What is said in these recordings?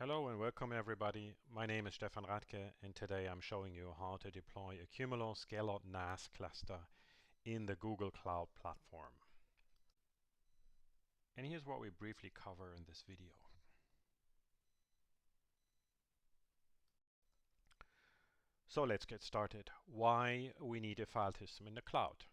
Hello and welcome everybody. My name is Stefan Radke and today I'm showing you how to deploy a Qumulo ScaleOUT NAS cluster in the Google Cloud Platform. And here's what we briefly cover in this video. So let's get started. Why we need a file system in the cloud.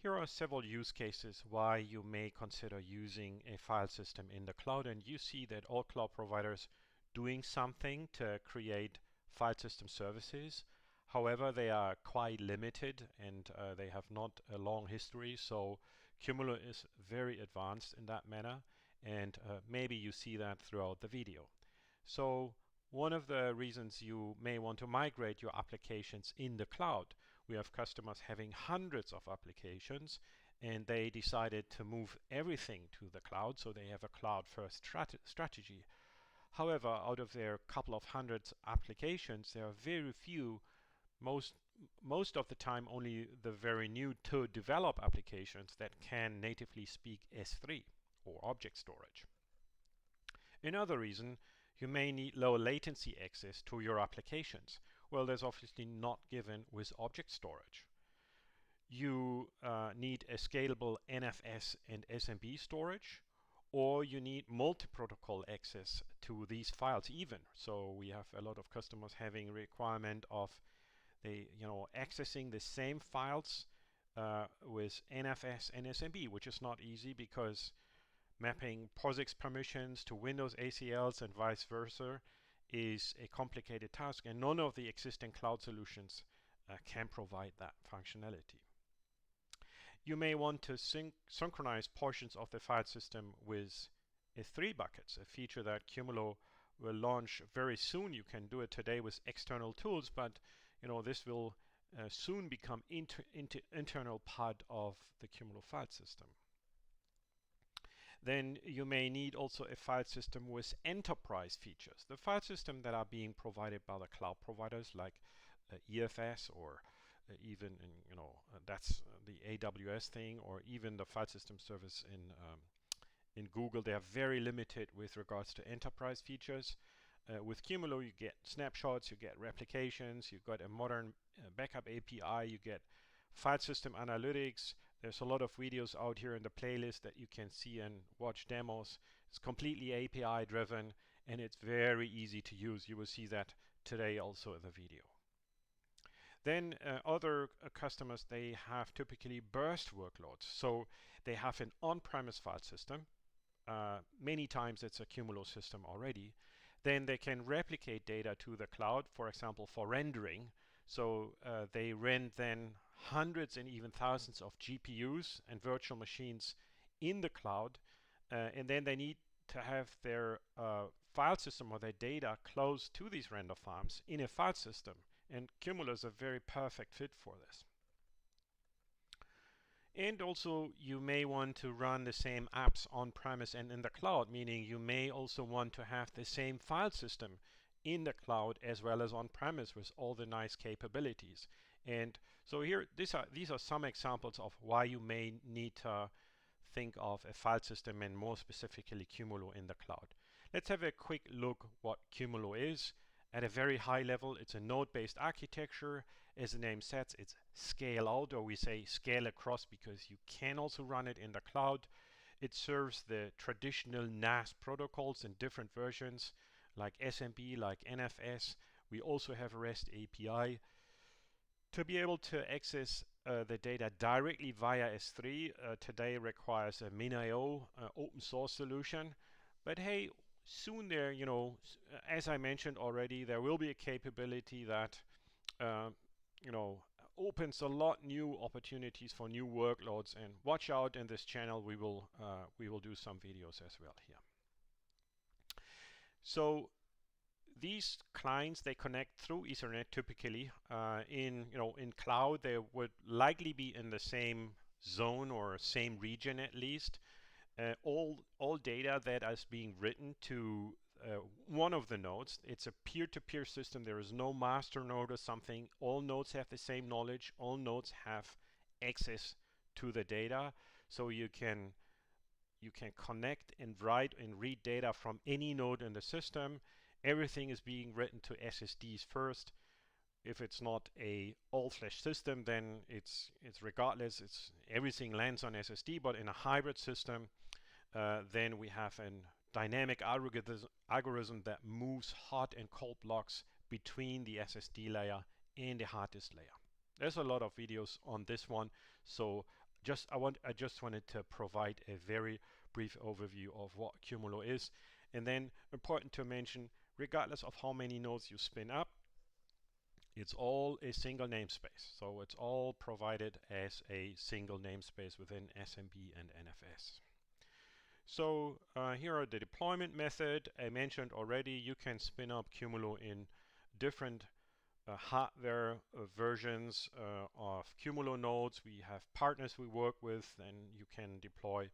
Here are several use cases why you may consider using a file system in the cloud, and you see that all cloud providers doing something to create file system services. However, they are quite limited and they have not a long history, so Qumulo is very advanced in that manner, and maybe you see that throughout the video. So one of the reasons you may want to migrate your applications in the cloud, we have customers having hundreds of applications and they decided to move everything to the cloud, so they have a cloud-first strategy. However, out of their couple of hundred applications, there are very few, most of the time only the very new to develop applications that can natively speak S3 or object storage. Another reason, you may need low latency access to your applications. Well, there's obviously not given with object storage. You need a scalable NFS and SMB storage, or you need multi-protocol access to these files even. So we have a lot of customers having a requirement of accessing the same files with NFS and SMB, which is not easy because mapping POSIX permissions to Windows ACLs and vice versa is a complicated task, and none of the existing cloud solutions can provide that functionality. You may want to synchronize portions of the file system with S3 buckets, a feature that Qumulo will launch very soon. You can do it today with external tools, but this will soon become internal part of the Qumulo file system. Then you may need also a file system with enterprise features. The file system that are being provided by the cloud providers like EFS or even that's the AWS thing, or even the file system service in Google, they are very limited with regards to enterprise features. With Qumulo, you get snapshots, you get replications, you got a modern backup API, you get file system analytics. There's a lot of videos out here in the playlist that you can see and watch demos. It's completely API driven and it's very easy to use. You will see that today also in the video. Then other customers, they have typically burst workloads. So they have an on-premise file system. Many times it's a Qumulo system already. Then they can replicate data to the cloud, for example, for rendering. So they rent then hundreds and even thousands of GPUs and virtual machines in the cloud. And then they need to have their file system or their data close to these render farms in a file system. And Qumulo is a very perfect fit for this. And also you may want to run the same apps on-premise and in the cloud, meaning you may also want to have the same file system in the cloud as well as on-premise with all the nice capabilities. And so here, these are some examples of why you may need to think of a file system and more specifically Qumulo in the cloud. Let's have a quick look what Qumulo is. At a very high level, it's a node-based architecture. As the name says, it's scale out, or we say scale across, because you can also run it in the cloud. It serves the traditional NAS protocols in different versions, like SMB, like NFS. We also have a REST API. To be able to access the data directly via S3 today requires a MinIO open source solution. But hey, soon there, as I mentioned already, there will be a capability that opens a lot new opportunities for new workloads. And watch out in this channel, we will do some videos as well here. So these clients, they connect through Ethernet typically. In cloud, they would likely be in the same zone or same region at least. All data that is being written to one of the nodes, it's a peer-to-peer system. There is no master node or something. All nodes have the same knowledge. All nodes have access to the data. So you can You can connect and write and read data from any node in the system. Everything is being written to SSDs first. If it's not a all-flash system, then it's regardless. It's everything lands on SSD. But in a hybrid system, then we have a dynamic algorithm that moves hot and cold blocks between the SSD layer and the hard disk layer. There's a lot of videos on this one, so I just wanted to provide a very brief overview of what Qumulo is. And then important to mention, regardless of how many nodes you spin up, it's all a single namespace. So it's all provided as a single namespace within SMB and NFS. So here are the deployment method. I mentioned already you can spin up Qumulo in different hardware versions of Qumulo nodes. We have partners we work with, and you can deploy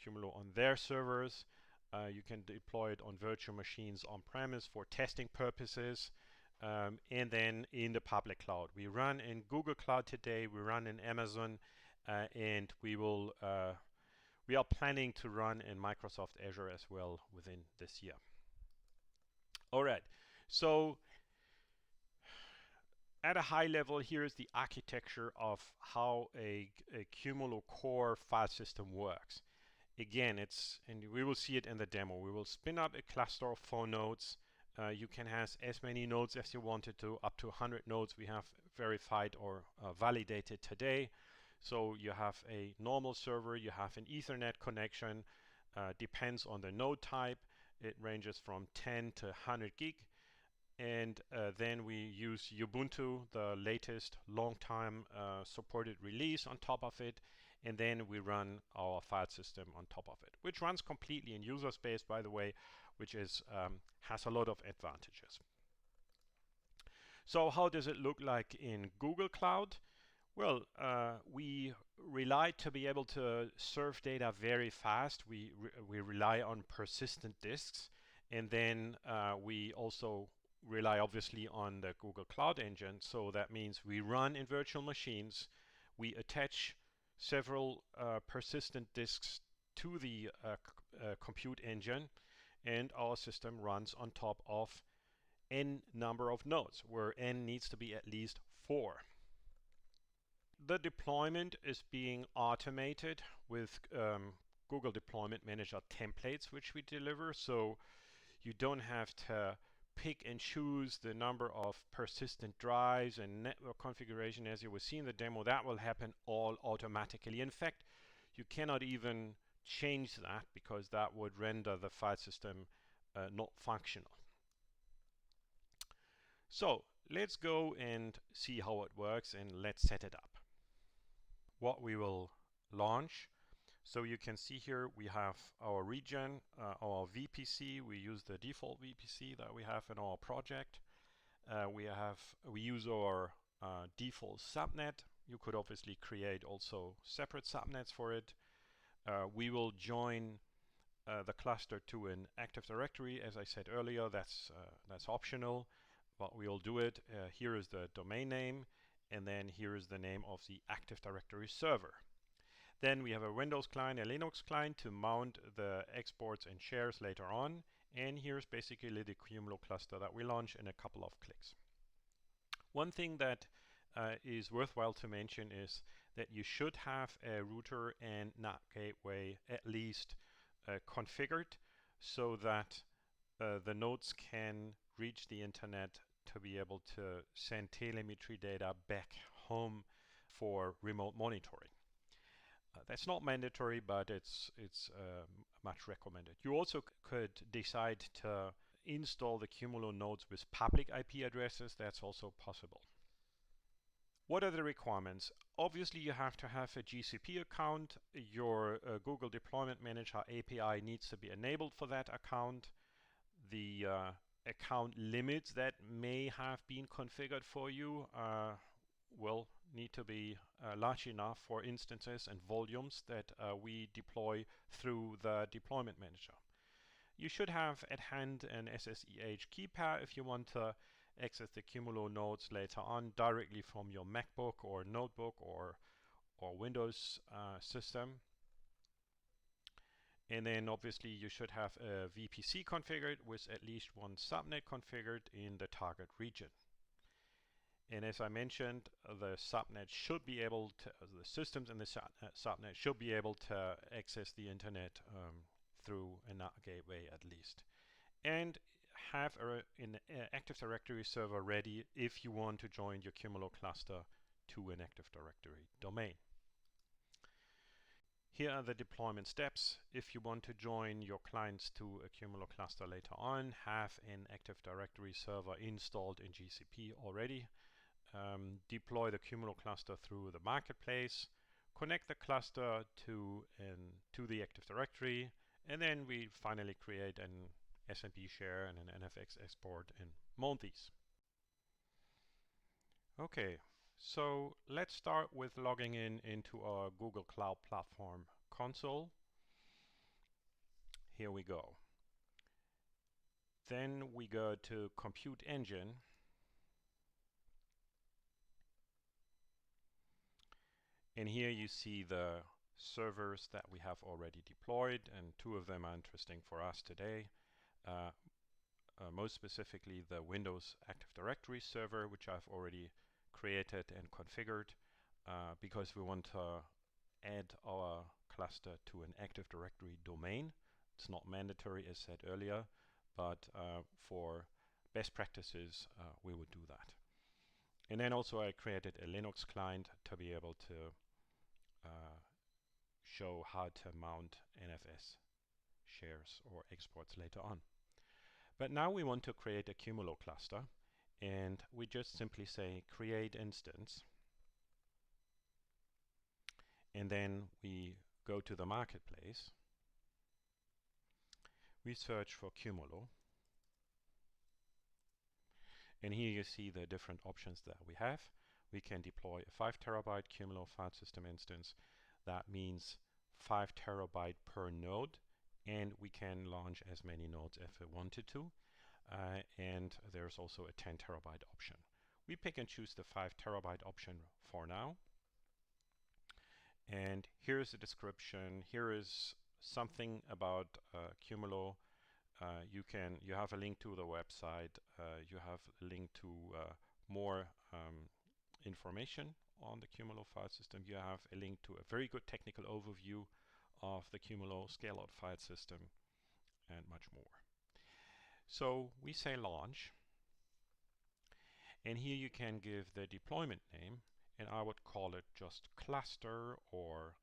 Qumulo on their servers. You can deploy it on virtual machines on premise for testing purposes, and then in the public cloud. We run in Google Cloud today, we run in Amazon, and we are planning to run in Microsoft Azure as well within this year. All right, so at a high level, here's the architecture of how a Qumulo core file system works. Again, and we will see it in the demo. We will spin up a cluster of 4 nodes. You can have as many nodes as you wanted to, up to 100 nodes we have verified or validated today. So you have a normal server, you have an Ethernet connection, depends on the node type. It ranges from 10 to 100 gig. And then we use Ubuntu, the latest long-time supported release on top of it. And then we run our file system on top of it, which runs completely in user space, by the way, which is has a lot of advantages. So how does it look like in Google Cloud? Well, we rely to be able to serve data very fast. We rely on persistent disks, and then we also rely obviously on the Google Cloud Engine. So that means we run in virtual machines. We attach several persistent disks to the compute engine, and our system runs on top of n number of nodes, where n needs to be at least 4. The deployment is being automated with Google Deployment Manager templates, which we deliver. So you don't have to pick and choose the number of persistent drives and network configuration as you will see in the demo. That will happen all automatically. In fact, you cannot even change that because that would render the file system not functional. So let's go and see how it works, and let's set it up. What we will launch. So you can see here we have our region, our VPC. We use the default VPC that we have in our project. We use our default subnet. You could obviously create also separate subnets for it. We will join the cluster to an Active Directory. As I said earlier, that's optional, but we'll do it. Here is the domain name, and then here is the name of the Active Directory server. Then we have a Windows client, a Linux client to mount the exports and shares later on. And here's basically the Qumulo cluster that we launch in a couple of clicks. One thing that is worthwhile to mention is that you should have a router and NAT gateway at least configured so that the nodes can reach the internet to be able to send telemetry data back home for remote monitoring. That's not mandatory, but it's much recommended. You also could decide to install the Qumulo nodes with public IP addresses. That's also possible. What are the requirements? Obviously, you have to have a GCP account. Your Google Deployment Manager API needs to be enabled for that account. The account limits that may have been configured for you will need to be large enough for instances and volumes that we deploy through the deployment manager. You should have at hand an SSH key pair if you want to access the Qumulo nodes later on directly from your MacBook or notebook or Windows system. And then obviously you should have a VPC configured with at least one subnet configured in the target region. And as I mentioned, the subnet should be able to, the systems in the subnet should be able to access the internet through a NAT gateway at least. And have an Active Directory server ready if you want to join your Qumulo cluster to an Active Directory domain. Here are the deployment steps. If you want to join your clients to a Qumulo cluster later on, have an Active Directory server installed in GCP already. Deploy the Qumulo cluster through the marketplace, connect the cluster to the Active Directory, and then we finally create an SMB share and an NFS export and mount these. Okay, so let's start with logging into our Google Cloud Platform console. Here we go. Then we go to Compute Engine. And here you see the servers that we have already deployed, and two of them are interesting for us today. Most specifically the Windows Active Directory server, which I've already created and configured because we want to add our cluster to an Active Directory domain. It's not mandatory as said earlier, but for best practices we would do that. And then also I created a Linux client to be able to show how to mount NFS shares or exports later on. But now we want to create a Qumulo cluster, and we just simply say create instance, and then we go to the marketplace. We search for Qumulo, and here you see the different options that we have. We can deploy a 5 terabyte Qumulo file system instance. That means 5 terabyte per node, and we can launch as many nodes if we wanted to. And there's also a 10 terabyte option. We pick and choose the 5 terabyte option for now. And here's a description. Here is something about Qumulo. You have a link to the website. You have a link to more information on the Qumulo file system. You have a link to a very good technical overview of the Qumulo ScaleOUT file system and much more. So we say launch, and here you can give the deployment name, and I would call it just cluster or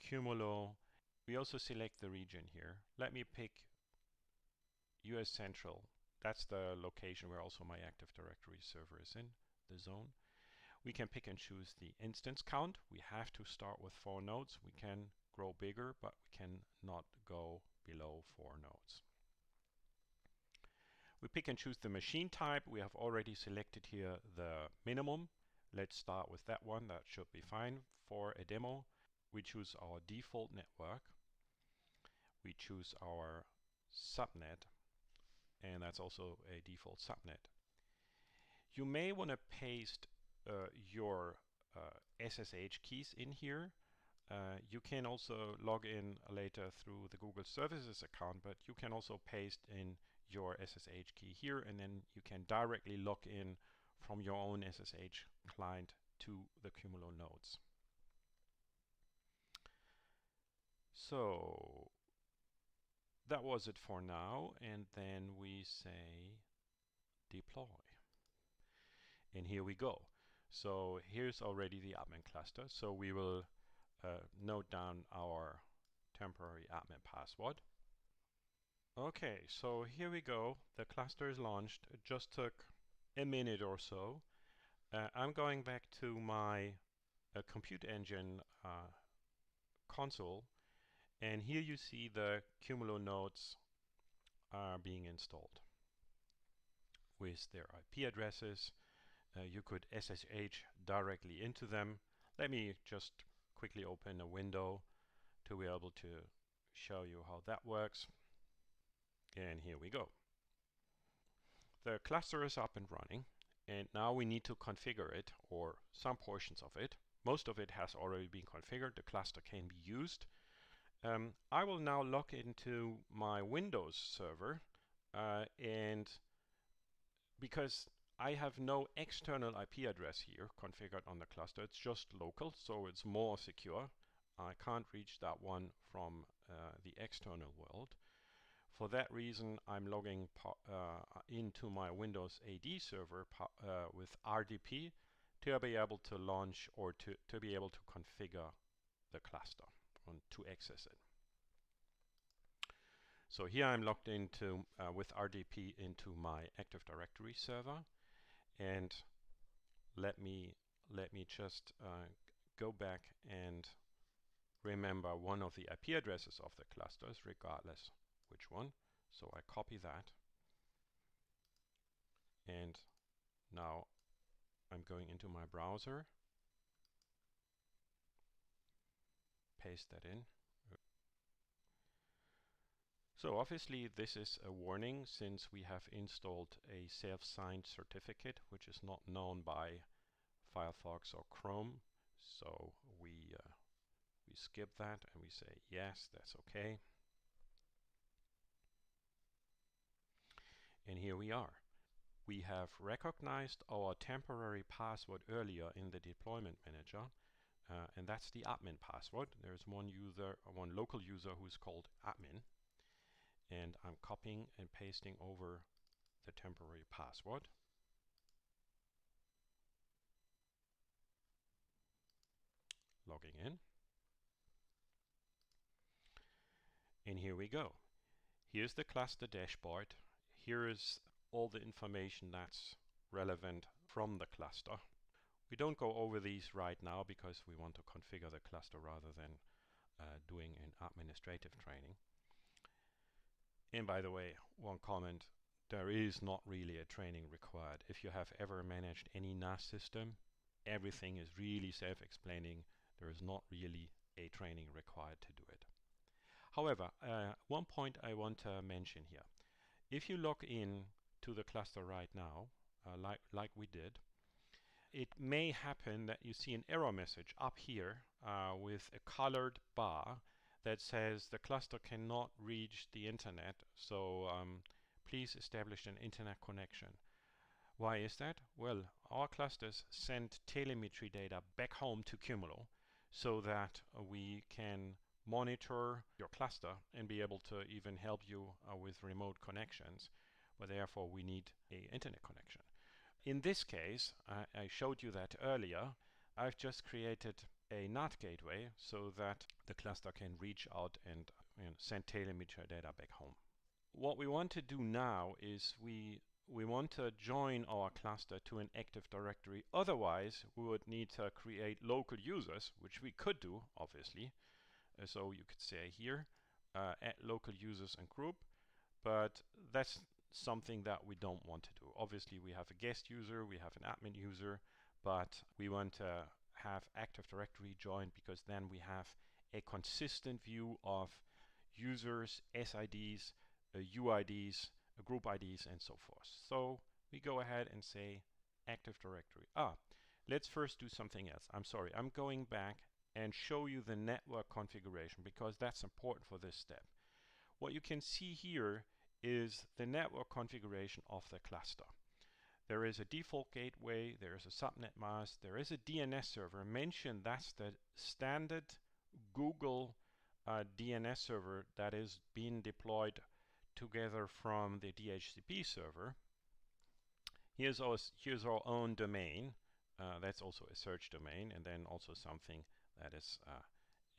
Qumulo. We also select the region here. Let me pick US Central. That's the location where also my Active Directory server is in, the zone. We can pick and choose the instance count. We have to start with 4 nodes. We can grow bigger, but we cannot go below 4 nodes. We pick and choose the machine type. We have already selected here the minimum. Let's start with that one. That should be fine for a demo. We choose our default network. We choose our subnet, and that's also a default subnet. You may want to paste your SSH keys in here. You can also log in later through the Google Services account, but you can also paste in your SSH key here, and then you can directly log in from your own SSH client to the Qumulo nodes. So that was it for now, and then we say deploy. And here we go. So here's already the admin cluster. So we will note down our temporary admin password. Okay, so here we go. The cluster is launched. It just took a minute or so. I'm going back to my Compute Engine console, and here you see the Qumulo nodes are being installed with their IP addresses. You could SSH directly into them. Let me just quickly open a window to be able to show you how that works. And here we go. The cluster is up and running, and now we need to configure it, or some portions of it. Most of it has already been configured. The cluster can be used. I will now log into my Windows server, and because I have no external IP address here configured on the cluster, it's just local, so it's more secure. I can't reach that one from the external world. For that reason, I'm logging into my Windows AD server with RDP to be able to launch or to be able to configure the cluster and to access it. So here I'm logged into with RDP into my Active Directory server, and let me just go back and remember one of the IP addresses of the clusters, regardless which one. So I copy that, and now I'm going into my browser, paste that in. So obviously this is a warning, since we have installed a self-signed certificate which is not known by Firefox or Chrome. So we skip that and we say yes, that's okay. And here we are. We have recognized our temporary password earlier in the deployment manager, and that's the admin password. There's one local user who's called admin, and I'm copying and pasting over the temporary password. Logging in. And here we go. Here's the cluster dashboard. Here is all the information that's relevant from the cluster. We don't go over these right now because we want to configure the cluster rather than doing an administrative training. And by the way, one comment, there is not really a training required. If you have ever managed any NAS system, everything is really self-explaining. There is not really a training required to do it. However, one point I want to mention here. If you log in to the cluster right now, like we did, it may happen that you see an error message up here with a colored bar that says the cluster cannot reach the internet, so please establish an internet connection. Why is that? Well, our clusters send telemetry data back home to Qumulo so that we can monitor your cluster and be able to even help you with remote connections, but therefore we need an internet connection. In this case, I showed you that earlier. I've just created a NAT gateway so that the cluster can reach out and send telemetry data back home. What we want to do now is we want to join our cluster to an Active Directory. Otherwise, we would need to create local users, which we could do, obviously. So you could say here, add local users and group, but that's something that we don't want to do. Obviously, we have a guest user, we have an admin user, but we want to have Active Directory joined because then we have a consistent view of users, SIDs, UIDs, group IDs, and so forth. So we go ahead and say Active Directory. Let's first do something else. I'm sorry, I'm going back and show you the network configuration because that's important for this step. What you can see here is the network configuration of the cluster. There is a default gateway, there is a subnet mask, there is a DNS server. Mentioned that's the standard Google DNS server that is being deployed together from the DHCP server. Here's our own domain. That's also a search domain, and then also something that is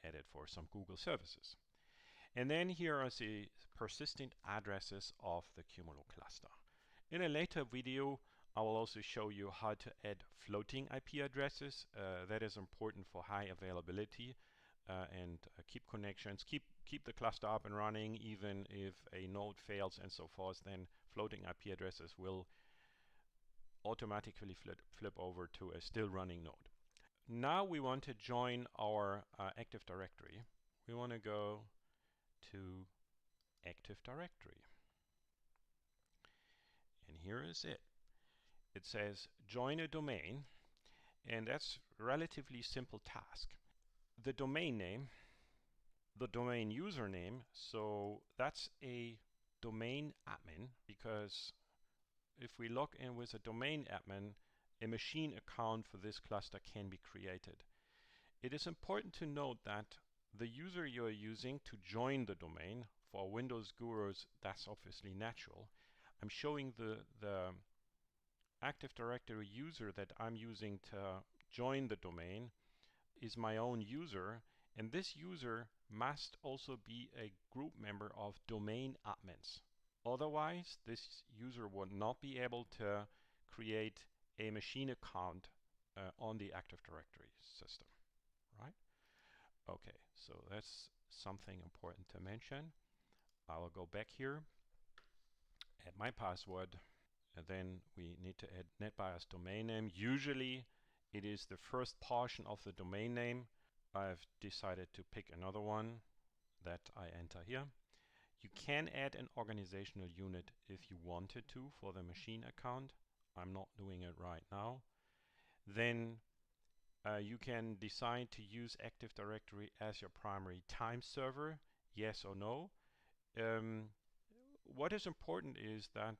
added for some Google services. And then here are the persistent addresses of the Qumulo cluster. In a later video, I will also show you how to add floating IP addresses. That is important for high availability and keep connections, keep the cluster up and running even if a node fails and so forth. Then floating IP addresses will automatically flip over to a still running node. Now we want to join our Active Directory. We want to go to Active Directory. And here is it. It says join a domain, and that's a relatively simple task. The domain name the domain username. So that's a domain admin, because if we log in with a domain admin, a machine account for this cluster can be created. It is important to note that the user you are using to join the domain, for Windows gurus, that's obviously natural. I'm showing the Active Directory user that I'm using to join the domain is my own user, and this user must also be a group member of domain admins. Otherwise, this user would not be able to create a machine account on the Active Directory system, right? Okay, so that's something important to mention. I will go back here, add my password, and then we need to add NetBIOS domain name. Usually it is the first portion of the domain name. I've decided to pick another one that I enter here. You can add an organizational unit if you wanted to for the machine account. I'm not doing it right now. Then you can decide to use Active Directory as your primary time server, yes or no. What is important is that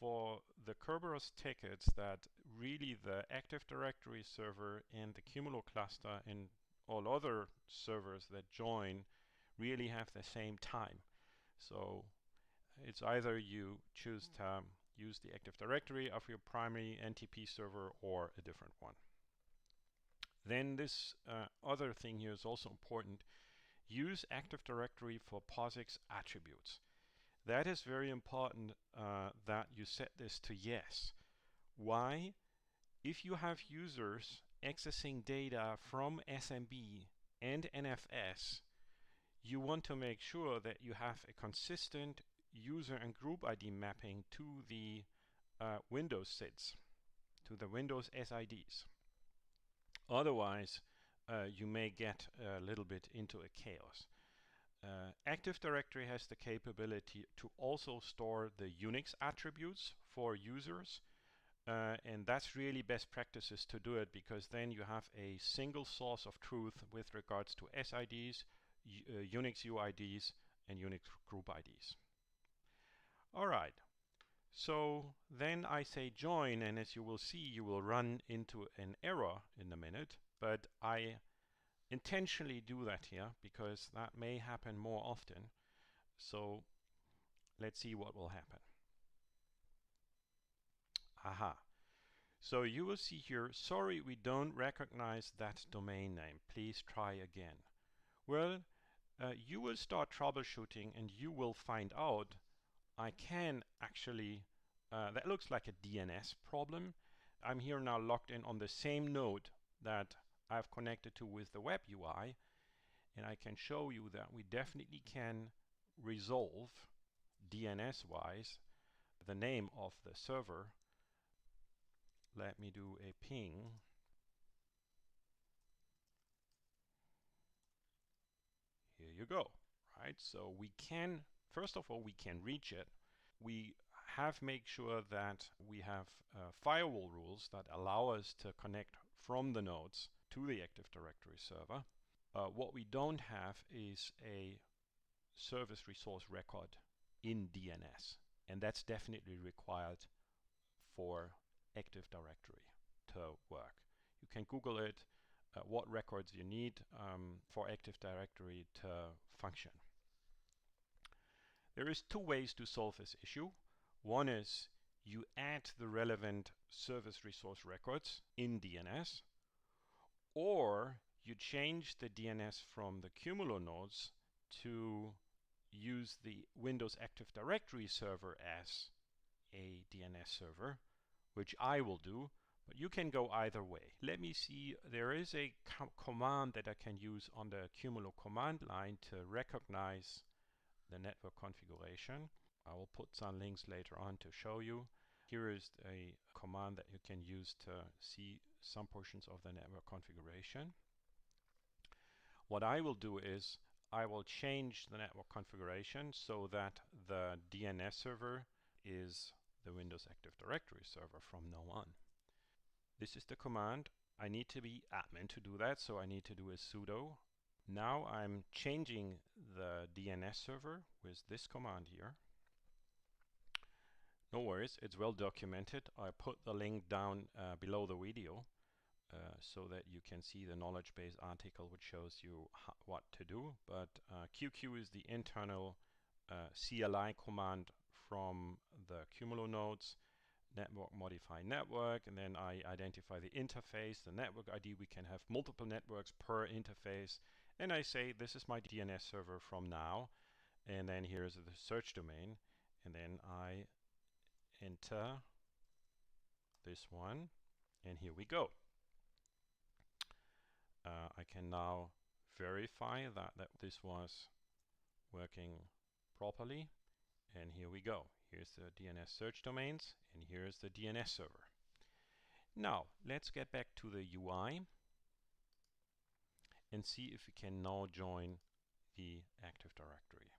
for the Kerberos tickets, that really the Active Directory server and the Qumulo cluster and all other servers that join really have the same time. So it's either you choose to use the Active Directory of your primary NTP server or a different one. Then this other thing here is also important. Use Active Directory for POSIX attributes. That is very important that you set this to yes. Why? If you have users accessing data from SMB and NFS, you want to make sure that you have a consistent user and group ID mapping to the Windows SIDs, to the Windows SIDs. Otherwise, you may get a little bit into a chaos. Active Directory has the capability to also store the Unix attributes for users, and that's really best practices to do it, because then you have a single source of truth with regards to SIDs, Unix UIDs, and Unix group IDs. All right, so then I say join, and as you will see, you will run into an error in a minute, but I intentionally do that here because that may happen more often. So let's see what will happen. Aha. So you will see here, sorry, we don't recognize that domain name. Please try again. Well, you will start troubleshooting and you will find out I can actually, that looks like a DNS problem. I'm here now logged in on the same node that I've connected to with the web UI, and I can show you that we definitely can resolve DNS-wise the name of the server. Let me do a ping. Here you go, right? So we can, first of all, we can reach it. We have made sure that we have firewall rules that allow us to connect from the nodes to the Active Directory server. What we don't have is a service resource record in DNS, and that's definitely required for Active Directory to work. You can Google it, what records you need for Active Directory to function. There is two ways to solve this issue. One is you add the relevant service resource records in DNS, or you change the DNS from the Qumulo nodes to use the Windows Active Directory server as a DNS server, which I will do, but you can go either way. Let me see, there is a command that I can use on the Qumulo command line to recognize the network configuration. I will put some links later on to show you. Here is a command that you can use to see some portions of the network configuration. What I will do is I will change the network configuration so that the DNS server is the Windows Active Directory server from now on. This is the command. I need to be admin to do that, so I need to do a sudo Now I'm changing the DNS server with this command here. No worries, it's well documented. I put the link down below the video so that you can see the knowledge base article which shows you what to do. But QQ is the internal CLI command from the Qumulo nodes. Network modify network, and then I identify the interface, the network ID. We can have multiple networks per interface, and I say this is my DNS server from now, and then here's the search domain, and then I enter this one, and here we go. I can now verify that this was working properly, and here we go. Here's the DNS search domains, and here's the DNS server. Now, let's get back to the UI and see if we can now join the Active Directory.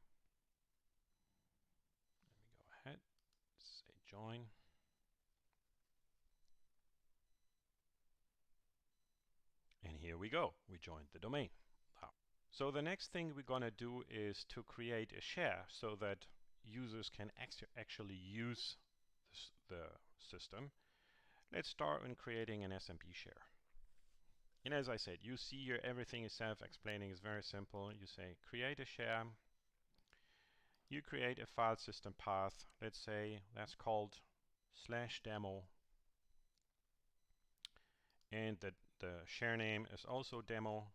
Let me go ahead, say join. And here we go, we joined the domain. So the next thing we're going to do is to create a share so that users can actually use the system. Let's start in creating an SMB share. And as I said, you see here everything is self-explaining, it's very simple. You say create a share, you create a file system path, let's say that's called /demo, and the share name is also demo,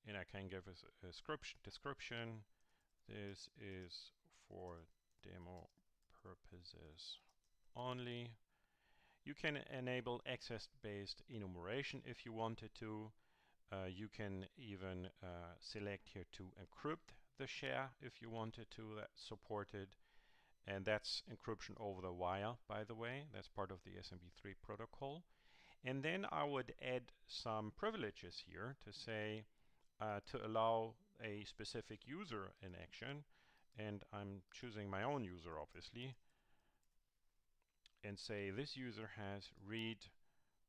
and I can give us a description. This is for demo purposes only. You can enable access-based enumeration if you wanted to. You can even select here to encrypt the share if you wanted to. That's supported, and that's encryption over the wire, by the way. That's part of the SMB3 protocol. And then I would add some privileges here to say to allow a specific user in action, and I'm choosing my own user obviously, and say this user has read,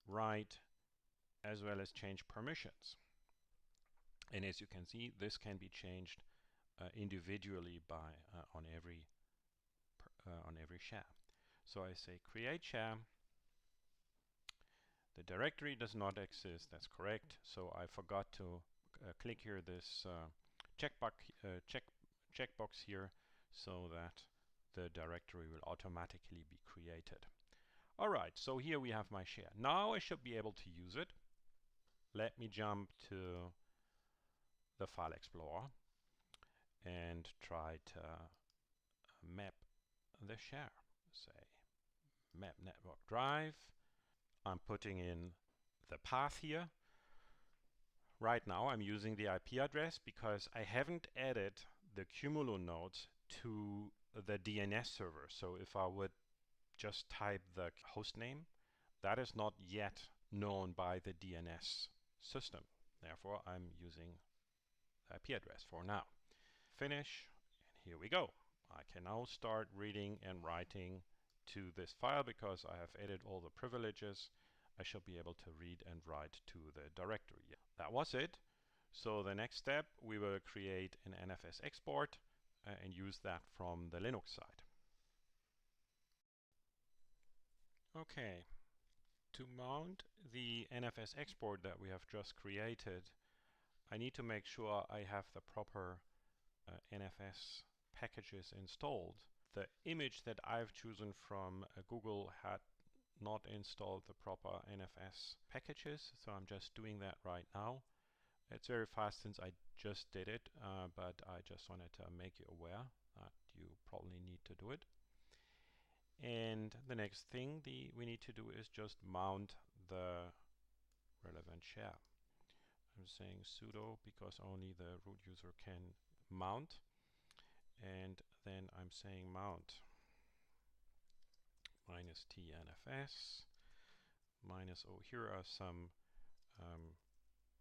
write, as well as change permissions. And as you can see, this can be changed individually by on every share. So I say create share. The directory does not exist. That's correct. So I forgot to click here this checkbox here so that the directory will automatically be created. All right, so here we have my share. Now I should be able to use it. Let me jump to the File Explorer and try to map the share. Say map network drive. I'm putting in the path here. Right now I'm using the IP address because I haven't added the Qumulo nodes to the DNS server. So if I would just type the host name, that is not yet known by the DNS system. Therefore, I'm using the IP address for now. Finish, and here we go. I can now start reading and writing to this file because I have added all the privileges. I should be able to read and write to the directory. Yeah, that was it. So the next step, we will create an NFS export and use that from the Linux side. Okay, to mount the NFS export that we have just created, I need to make sure I have the proper NFS packages installed. The image that I've chosen from Google had not installed the proper NFS packages, so I'm just doing that right now. It's very fast since I just did it, but I just wanted to make you aware that you probably need to do it. And the next thing we need to do is just mount the relevant share. I'm saying sudo because only the root user can mount, and then I'm saying mount -t NFS -o. Here are some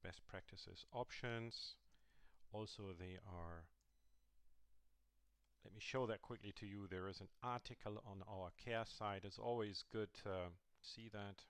best practices options. Also, they are, let me show that quickly to you. There is an article on our care site. It's always good to see that.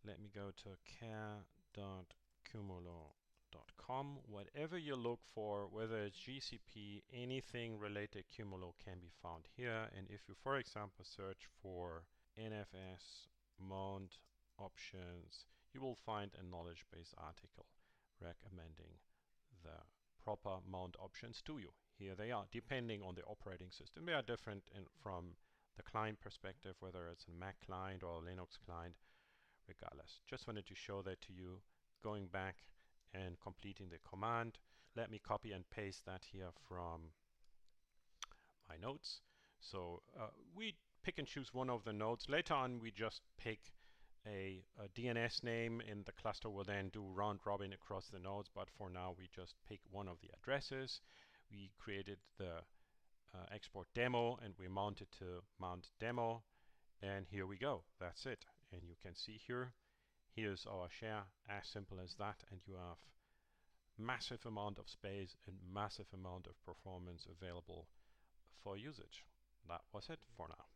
Let me go to care.qumulo.com. Whatever you look for, whether it's GCP, anything related Qumulo can be found here. And if you, for example, search for NFS mount options, you will find a knowledge base article recommending the proper mount options to you. Here they are, depending on the operating system. They are different from the client perspective, whether it's a Mac client or a Linux client. Regardless, just wanted to show that to you. Going back and completing the command, let me copy and paste that here from my notes. So we pick and choose one of the nodes. Later on, we just pick a DNS name in the cluster. Will then do round robin across the nodes, but for now we just pick one of the addresses. We created the export demo and we mounted to mount demo, and here we go. That's it. And you can see here, here's our share, as simple as that, and you have massive amount of space and massive amount of performance available for usage. That was it for now.